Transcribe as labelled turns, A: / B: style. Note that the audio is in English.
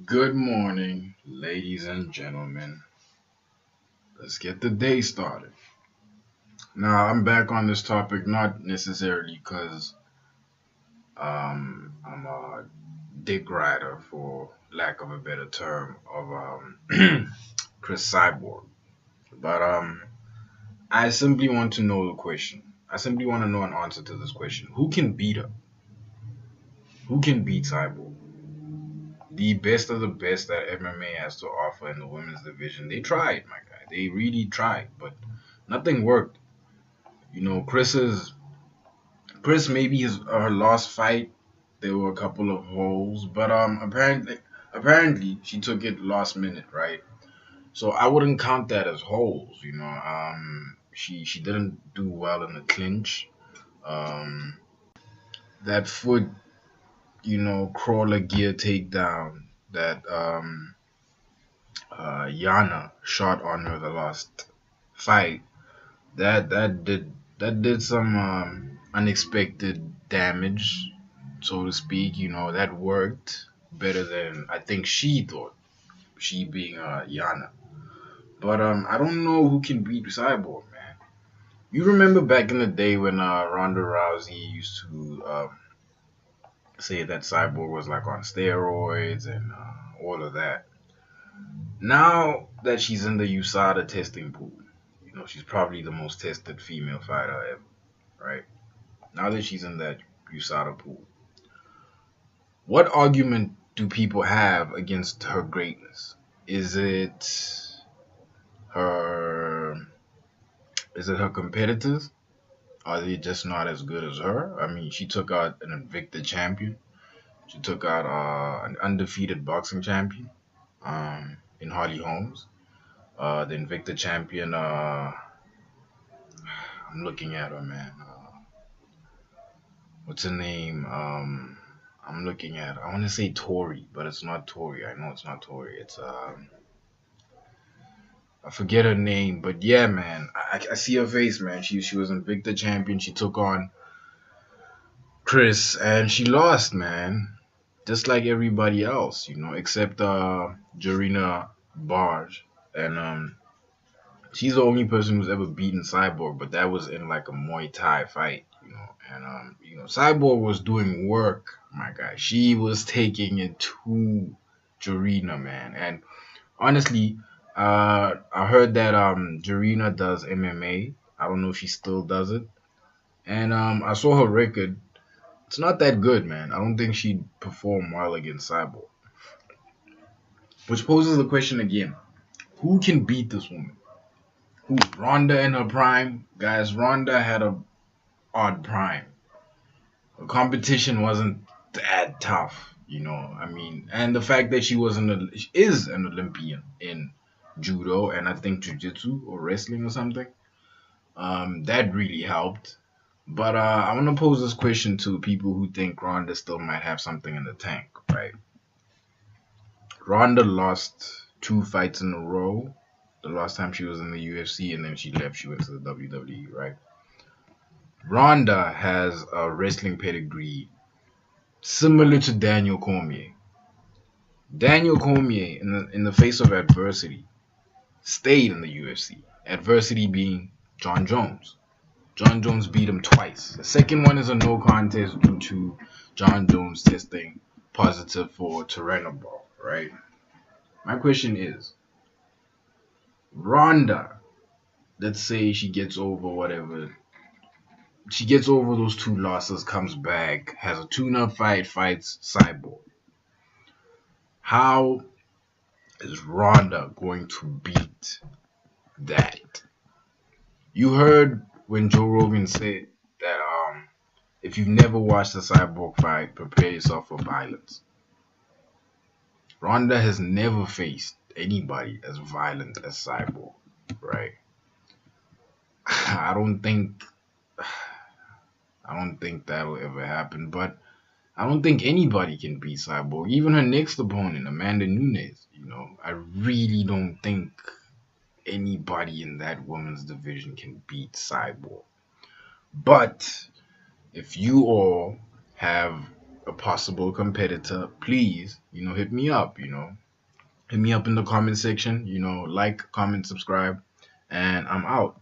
A: Good morning, ladies and gentlemen. Let's get the day started. Now, I'm back on this topic not necessarily because I'm a dick rider, for lack of a better term, of Cris Cyborg, but I simply want to know the question. I simply want to know an answer to this question: Who can beat her? Who can beat Cyborg? The best of the best that MMA has to offer in the women's division. They tried, my guy. They really tried, but nothing worked. Chris maybe his her last fight there were a couple of holes, but apparently she took it last minute, right? So I wouldn't count that as holes. She didn't do well in the clinch. Um, that foot, crawler gear takedown that Yana shot on her the last fight. That did some unexpected damage, so to speak. That worked better than I think she thought. She being Yana, but I don't know who can beat Cyborg, man. You remember back in the day when Ronda Rousey used to say that Cyborg was like on steroids and all of that. Now that she's in the USADA testing pool, she's probably the most tested female fighter ever, right? Now that she's in that USADA pool, what argument do people have against her greatness? Is it her? Is it her competitors? Are they just not as good as her? I mean, she took out an Invicta champion. She took out an undefeated boxing champion, in Hardy Holmes. The Invicta champion. I'm looking at her, man. What's her name? I'm looking at. I want to say Tori, but it's not Tori. I know it's not Tori. It's I forget her name, but yeah, man. I see her face, man. She was Invicta champion. She took on Chris, and she lost, man. Just like everybody else, except Jarina Barge, and she's the only person who's ever beaten Cyborg, but that was in like a Muay Thai fight, and Cyborg was doing work, my guy. She was taking it to Jarina, man. And honestly, I heard that Jarina does MMA. I don't know if she still does it. And I saw her record. It's not that good, man. I don't think she'd perform well against Cyborg. Which poses the question again: Who can beat this woman? Who? Ronda in her prime, guys. Ronda had a odd prime. The competition wasn't that tough, I mean, and the fact that she is an Olympian in judo and I think jujitsu or wrestling or something, that really helped. But I want to pose this question to people who think Ronda still might have something in the tank, right? Ronda lost two fights in a row. The last time she was in the UFC, and then she left. She went to the WWE, right? Ronda has a wrestling pedigree similar to Daniel Cormier. Daniel Cormier, in the face of adversity, stayed in the UFC. Adversity being John Jones. John Jones beat him twice. The second one is a no contest due to John Jones testing positive for Turinabol, right? My question is, Ronda, let's say she gets over whatever. She gets over those two losses, comes back, has a tune-up fight, fights Cyborg. How is Ronda going to beat that? You heard when Joe Rogan said that if you've never watched a Cyborg fight, prepare yourself for violence. Ronda has never faced anybody as violent as Cyborg, right? I don't think I don't think that'll ever happen, but I don't think anybody can beat Cyborg. Even her next opponent, Amanda Nunes, I really don't think anybody in that women's division can beat Cyborg. But if you all have a possible competitor, please, hit me up. Hit me up in the comment section. Like, comment, subscribe, and I'm out.